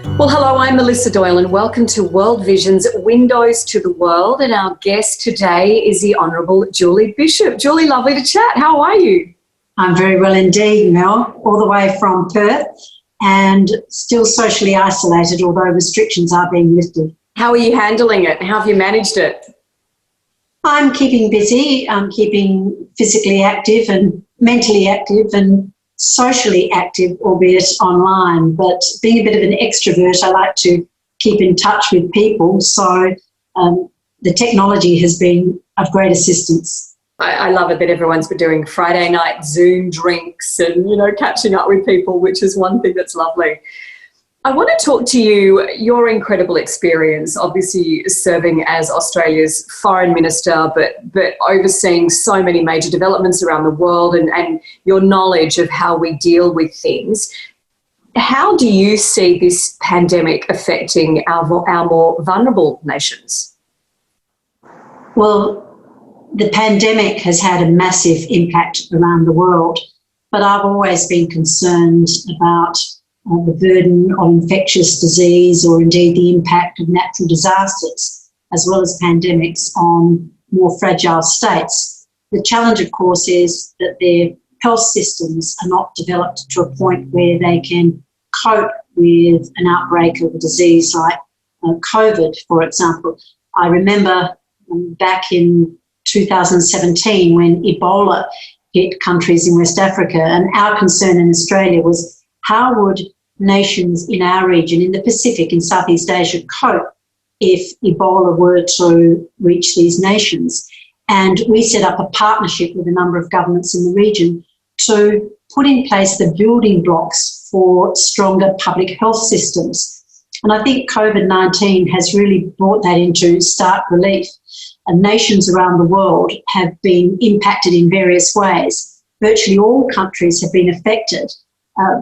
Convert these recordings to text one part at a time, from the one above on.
Well, hello, I'm Melissa Doyle and welcome to World Vision's Windows to the World. And our guest today is the Honourable Julie Bishop. Julie, lovely to chat. How are you? I'm very well indeed, Mel, all the way from Perth and still socially isolated, although restrictions are being lifted. How are you handling it? How have you managed it? I'm keeping busy. I'm keeping physically active and mentally active and socially active, albeit online. But being a bit of an extrovert, I like to keep in touch with people. So the technology has been of great assistance. I love it that everyone's been doing Friday night Zoom drinks and, catching up with people, which is one thing that's lovely. I want to talk to you, your incredible experience, obviously serving as Australia's foreign minister, but overseeing so many major developments around the world and your knowledge of how we deal with things. How do you see this pandemic affecting our more vulnerable nations? Well, the pandemic has had a massive impact around the world, but I've always been concerned about the burden of infectious disease or indeed the impact of natural disasters as well as pandemics on more fragile states. The challenge, of course, is that their health systems are not developed to a point where they can cope with an outbreak of a disease like COVID, for example. I remember back in 2017 when Ebola hit countries in West Africa, and our concern in Australia was how would nations in our region, in the Pacific, in Southeast Asia, cope if Ebola were to reach these nations? And we set up a partnership with a number of governments in the region to put in place the building blocks for stronger public health systems. And I think COVID-19 has really brought that into stark relief. And nations around the world have been impacted in various ways. Virtually all countries have been affected.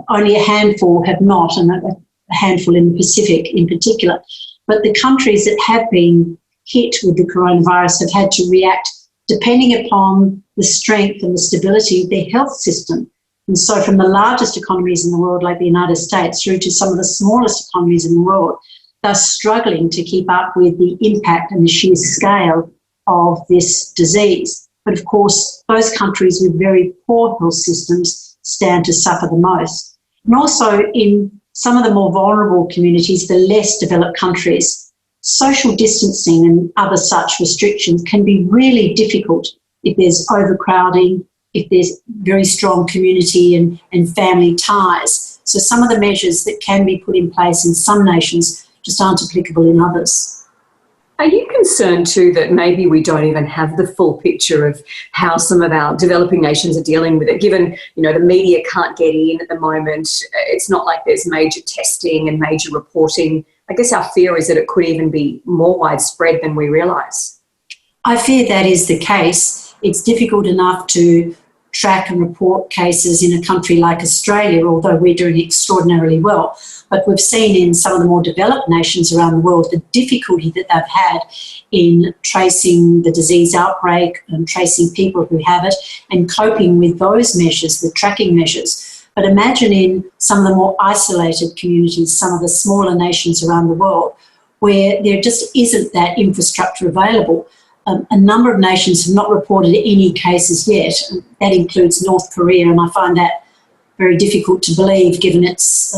Only a handful have not, and a handful in the Pacific in particular. But the countries that have been hit with the coronavirus have had to react depending upon the strength and the stability of their health system. And so from the largest economies in the world, like the United States, through to some of the smallest economies in the world, they're struggling to keep up with the impact and the sheer scale of this disease. But of course, those countries with very poor health systems stand to suffer the most. And also in some of the more vulnerable communities, the less developed countries, social distancing and other such restrictions can be really difficult if there's overcrowding, if there's very strong community and family ties. So some of the measures that can be put in place in some nations just aren't applicable in others. Are you concerned too that maybe we don't even have the full picture of how some of our developing nations are dealing with it, given, the media can't get in at the moment? It's not like there's major testing and major reporting. I guess our fear is that it could even be more widespread than we realise. I fear that is the case. It's difficult enough to track and report cases in a country like Australia, although we're doing extraordinarily well. But we've seen in some of the more developed nations around the world the difficulty that they've had in tracing the disease outbreak and tracing people who have it and coping with those measures, the tracking measures. But imagine in some of the more isolated communities, some of the smaller nations around the world, where there just isn't that infrastructure available. A number of nations have not reported any cases yet. That includes North Korea, and I find that very difficult to believe given its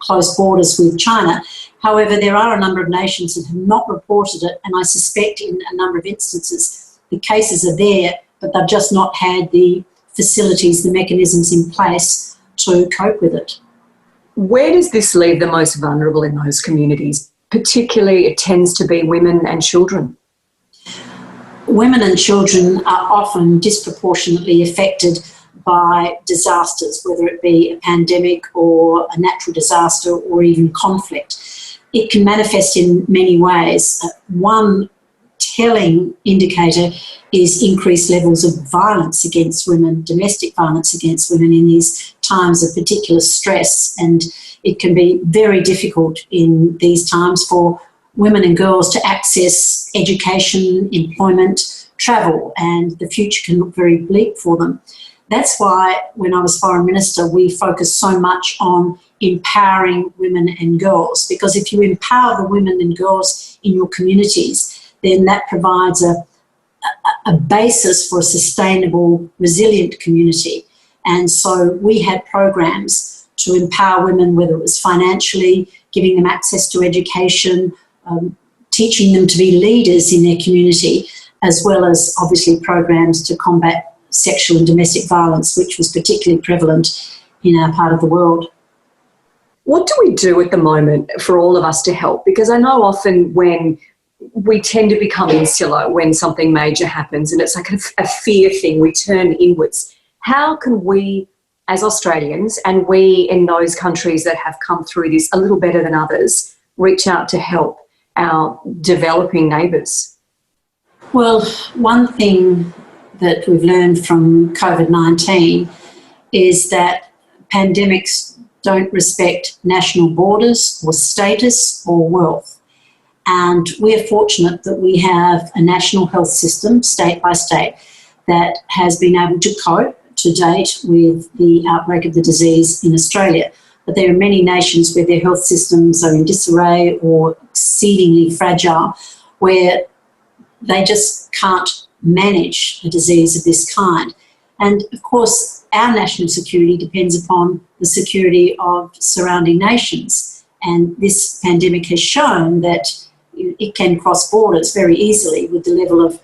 close borders with China. However, there are a number of nations that have not reported it, and I suspect in a number of instances the cases are there, but they've just not had the facilities, the mechanisms in place to cope with it. Where does this leave the most vulnerable in those communities? Particularly, it tends to be women and children. Women and children are often disproportionately affected by disasters, whether it be a pandemic or a natural disaster or even conflict. It can manifest in many ways. One telling indicator is increased levels of violence against women, domestic violence against women in these times of particular stress. And it can be very difficult in these times for women and girls to access education, employment, travel, and the future can look very bleak for them. that's why when I was Foreign Minister, we focused so much on empowering women and girls, because if you empower the women and girls in your communities, then that provides a basis for a sustainable, resilient community. And so we had programs to empower women, whether it was financially, giving them access to education, teaching them to be leaders in their community, as well as obviously programs to combat sexual and domestic violence, which was particularly prevalent in our part of the world. What do we do at the moment for all of us to help? Because I know often when we tend to become insular when something major happens and it's like a fear thing, we turn inwards. How can we as Australians, and we in those countries that have come through this a little better than others, reach out to help our developing neighbours? Well, one thing that we've learned from COVID-19 is that pandemics don't respect national borders or status or wealth. And we're fortunate that we have a national health system, state by state, that has been able to cope to date with the outbreak of the disease in Australia. But there are many nations where their health systems are in disarray or exceedingly fragile, where they just can't manage a disease of this kind. And of course, our national security depends upon the security of surrounding nations. And this pandemic has shown that it can cross borders very easily with the level of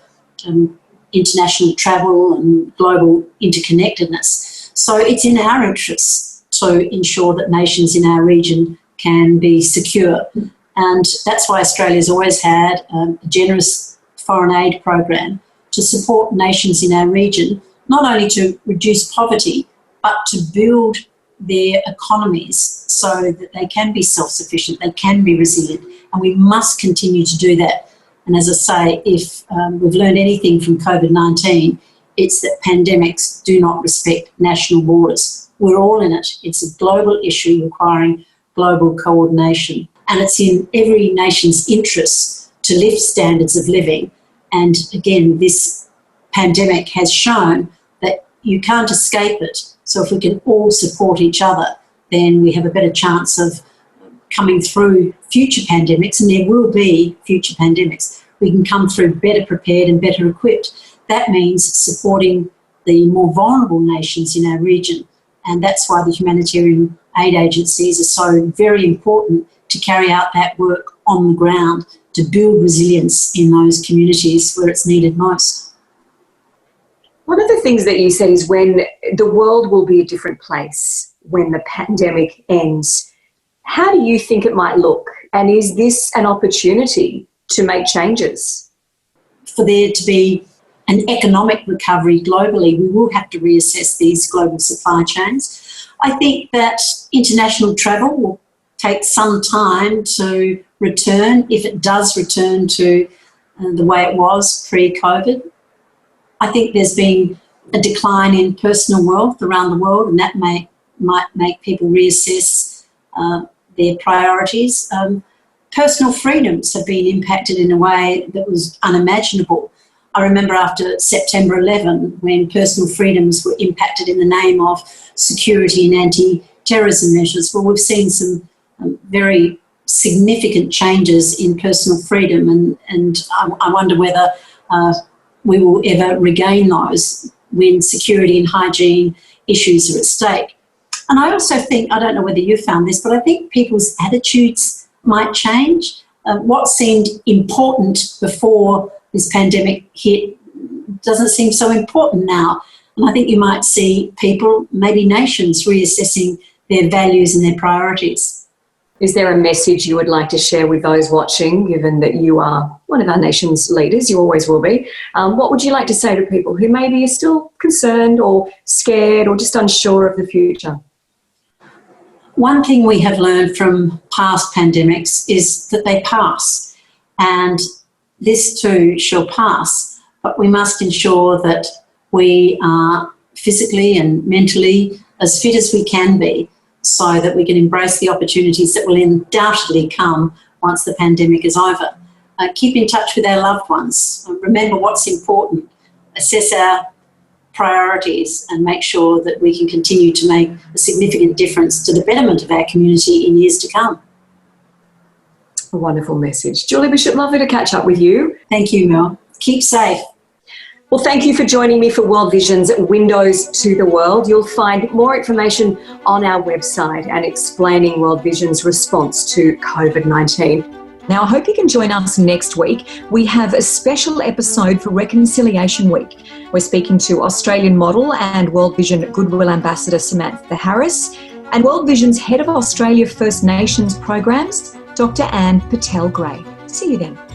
international travel and global interconnectedness. So it's in our interests to ensure that nations in our region can be secure. And that's why Australia's always had a generous foreign aid program to support nations in our region, not only to reduce poverty, but to build their economies so that they can be self-sufficient, they can be resilient, and we must continue to do that. And as I say, if we've learned anything from COVID-19, it's that pandemics do not respect national borders. We're all in it. It's a global issue requiring global coordination. And it's in every nation's interest to lift standards of living. And again, this pandemic has shown that you can't escape it. So if we can all support each other, then we have a better chance of coming through future pandemics, and there will be future pandemics. We can come through better prepared and better equipped. That means supporting the more vulnerable nations in our region. And that's why the humanitarian aid agencies are so very important to carry out that work on the ground to build resilience in those communities where it's needed most. One of the things that you said is when the world will be a different place when the pandemic ends. How do you think it might look? And is this an opportunity to make changes? For there to be an economic recovery globally, we will have to reassess these global supply chains. I think that international travel will take some time to return, if it does return to the way it was pre-COVID. I think there's been a decline in personal wealth around the world, and that might make people reassess their priorities. Personal freedoms have been impacted in a way that was unimaginable. I remember after September 11, when personal freedoms were impacted in the name of security and anti-terrorism measures. Well, we've seen some very significant changes in personal freedom, and I wonder whether we will ever regain those when security and hygiene issues are at stake. And I also think, I don't know whether you found this, but I think people's attitudes might change. What seemed important before this pandemic hit doesn't seem so important now. And I think you might see people, maybe nations, reassessing their values and their priorities. Is there a message you would like to share with those watching, given that you are one of our nation's leaders? You always will be. What would you like to say to people who maybe are still concerned or scared or just unsure of the future? One thing we have learned from past pandemics is that they pass, and this too shall pass, but we must ensure that we are physically and mentally as fit as we can be, so that we can embrace the opportunities that will undoubtedly come once the pandemic is over. Keep in touch with our loved ones. Remember what's important. Assess our priorities and make sure that we can continue to make a significant difference to the betterment of our community in years to come. A wonderful message. Julie Bishop, lovely to catch up with you. Thank you, Mel. Keep safe. Well, thank you for joining me for World Vision's Windows to the World. You'll find more information on our website and explaining World Vision's response to COVID-19. Now, I hope you can join us next week. We have a special episode for Reconciliation Week. We're speaking to Australian model and World Vision Goodwill Ambassador Samantha Harris and World Vision's Head of Australia First Nations Programs, Dr. Anne Patel-Gray. See you then.